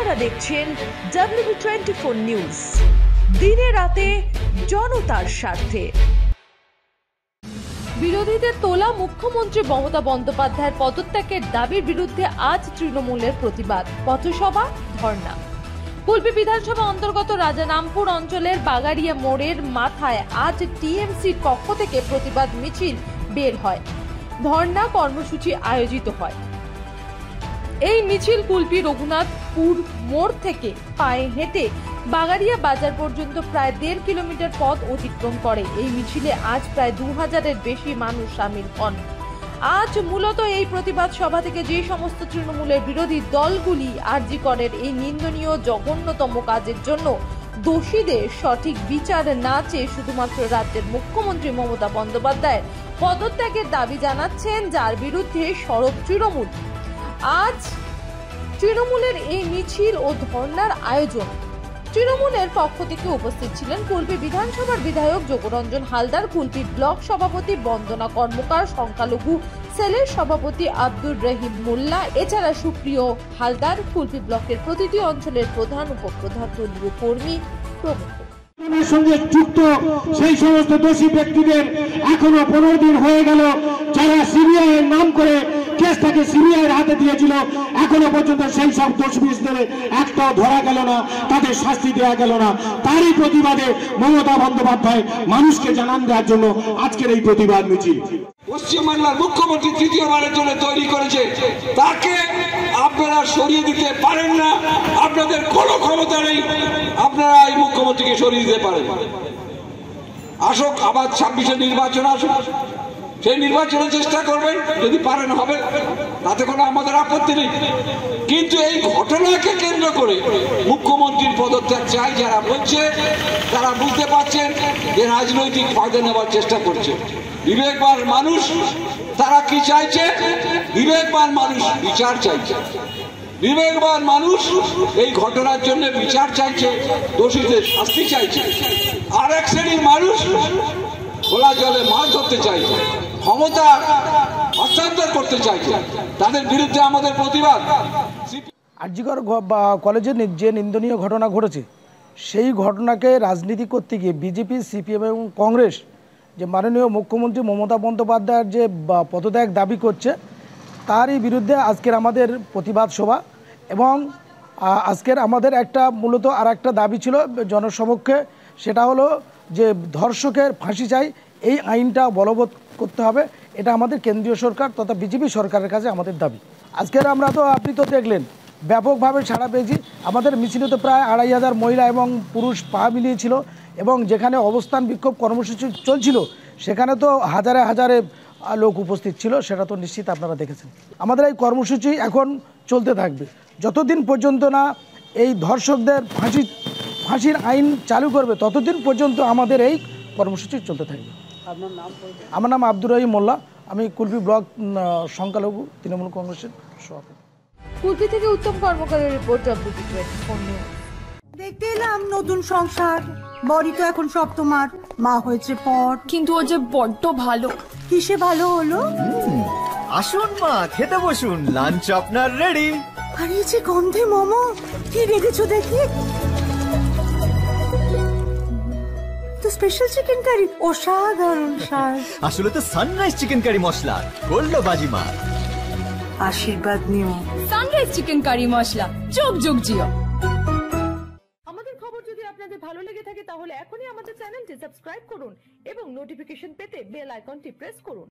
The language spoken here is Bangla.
আপনারা দেখছেন WB24 নিউজ, দিনে রাতে জনতার স্বার্থে। বিরোধীদের তোলা মুখ্যমন্ত্রী মমতা বন্দ্যোপাধ্যায়ের পদত্যাগের দাবির বিরুদ্ধে আজ তৃণমূলের প্রতিবাদ পথসভা, ধর্ণা। কুলপি বিধানসভা অন্তর্গত রাজারামপুর অঞ্চলের বাগারিয়া মোড়ের মাথায় আজ টিএমসির পক্ষ থেকে প্রতিবাদ মিছিল বের হয়, ধর্ণা কর্মসূচি আয়োজিত হয়। এই মিছিল কুলপি রঘুনাথপুর মোড় থেকে পায়ে হেঁটে বাগারিয়া বাজার পর্যন্ত প্রায় 1.5 কিলোমিটার পথ অতিক্রম করে। এই মিছিলে আজ প্রায় 2000-এর বেশি মানুষ সামিল হন। আজ মূলত এই প্রতিবাদ সভা থেকে যে সমস্ত তৃণমূলের বিরোধী দলগুলি আরজি করের এই নিন্দনীয় জঘন্যতম কাজের জন্য দোষীদের সঠিক বিচার না চেয়ে শুধুমাত্র রাজ্যের মুখ্যমন্ত্রী মমতা বন্দ্যোপাধ্যায়ের পদত্যাগের দাবি জানাচ্ছেন, যার বিরুদ্ধে সরব তৃণমূল। আজ তৃণমূলের এই মিছিল ও ধর্ণার আয়োজন। তৃণমূলের পক্ষ থেকে উপস্থিত ছিলেন কুলপি বিধানসভার বিধায়ক যোগরঞ্জন হালদার, কুলপি ব্লক সভাপতি বন্দনা কর্মকার, সংখ্যালঘু সেলের সভাপতি আব্দুর রহিম মোল্লা, এছাড়া সুপ্রিয় হালদার, কুলপি ব্লকের প্রতিটি অঞ্চলের প্রধান উপপ্রধান, দলীয় কর্মী প্রমুখ। সঙ্গে যুক্ত সেই সমস্ত দোষী ব্যক্তিদের এখনো 15 দিন হয়ে গেল, যারা সিবিআই এর নাম করে কেসটাকে সিবিআই এর হাতে দিয়েছিল, এখনো পর্যন্ত সেই সব দোষীদের একটাও ধরা গেল না, তাদের শাস্তি দেওয়া গেল না। তারই প্রতিবাদে মমতা বন্দ্যোপাধ্যায় মানুষকে জানান দেওয়ার জন্য আজকের এই প্রতিবাদ মিছিল। পশ্চিমবাংলার মুখ্যমন্ত্রী তৃতীয়বারের জন্য তৈরি করেছে, তাকে আপনারা সরিয়ে দিতে পারেন না। আপনাদের কোনো ক্ষমতা নেই আপনারা এই মুখ্যমন্ত্রীকে সরিয়ে দিতে পারেন। আসুক, আবার 26-এর নির্বাচন আসুক, সেই নির্বাচনের চেষ্টা করবেন, যদি পারেন হবে, তাতে কোনো আমাদের আপত্তি নেই। কিন্তু এই ঘটনাকে কেন্দ্র করে মুখ্যমন্ত্রীর পদত্যাগ চাই যারা বলছে, তারা বুঝতে পারছেন যে রাজনৈতিক ফায়দা নেওয়ার চেষ্টা করছে। বিবেকবান মানুষ তারা কি চাইছে? বিবেকবান মানুষ বিচার চাইছে। বিবেকবান মানুষ এই ঘটনার জন্য বিচার চাইছে, দোষীদের শাস্তি চাইছে। আর এক শ্রেণীর মানুষ খোলা জলে মাছ ধরতে চাইছে, ক্ষমতা হস্তান্তর করতে চাইছে, তাদের বিরুদ্ধে আমাদের প্রতিবাদ। আরজিকর কলেজে যে নিন্দনীয় ঘটনা ঘটেছে, সেই ঘটনাকে রাজনীতি করতে গিয়ে বিজেপি, সিপিএম এবং কংগ্রেস যে মাননীয় মুখ্যমন্ত্রী মমতা বন্দ্যোপাধ্যায়ের যে পদত্যাগ দাবি করছে, তারই বিরুদ্ধে আজকের আমাদের প্রতিবাদ সভা। এবং আজকের আমাদের একটা মূলত আর একটা দাবি ছিল জনসমক্ষে, সেটা হলো যে ধর্ষকের ফাঁসি চাই, এই আইনটা বলবৎ করতে হবে। এটা আমাদের কেন্দ্রীয় সরকার তথা বিজেপি সরকারের কাছে আমাদের দাবি। আজকের আমরা তো আপনি তো দেখলেন ব্যাপকভাবে সাড়া পেয়েছি। আমাদের মিছিলে তো প্রায় 2500 মহিলা এবং পুরুষ পা মিলিয়েছিল, এবং যেখানে অবস্থান বিক্ষোভ কর্মসূচি চলছিল সেখানে তো হাজারে হাজারে লোক উপস্থিত ছিল, সেটা তো নিশ্চিত আপনারা দেখেছেন। আমাদের এই কর্মসূচি এখন চলতে থাকবে যতদিন পর্যন্ত না এই ধর্ষকদের ফাঁসির আইন চালু করবে, ততদিন পর্যন্ত আমাদের এই কর্মসূচি চলতে থাকবে। আমার নাম আব্দুর রহিম মোল্লা, আমি কুলপি ব্লক সংখ্যালঘু তৃণমূল কংগ্রেসের সভাপতি। কুলপি থেকে উত্তম কর্মকারের রিপোর্ট, WB24 নিউজ। দেখতে এলাম নতুন সংসার, বড়ি তো এখন সব তোমার, মা হয়েছে পর। কিন্তু ও যে বড্ড ভালো। কিসে ভালো হলো? আসুন মা, খেতে বসুন, লাঞ্চ আপনার রেডি। আর এই যে গন্ধে মোমো, কি রেখেছো দেখি? তো স্পেশাল চিকেন কারি, অসাধারণ স্বাদ। আসলে তো সানরাইজ চিকেন কারি মশলা, গোল্ড বাজিমা। আশীর্বাদ নিও। সানরাইজ চিকেন কারি মশলা, যোগ যোগ জিও। আমাদের খবর যদি আপনাদের ভালো লেগে থাকে তাহলে এখনই আমাদের চ্যানেলটি সাবস্ক্রাইব করুন এবং নোটিফিকেশন পেতে বেল আইকনটি প্রেস করুন।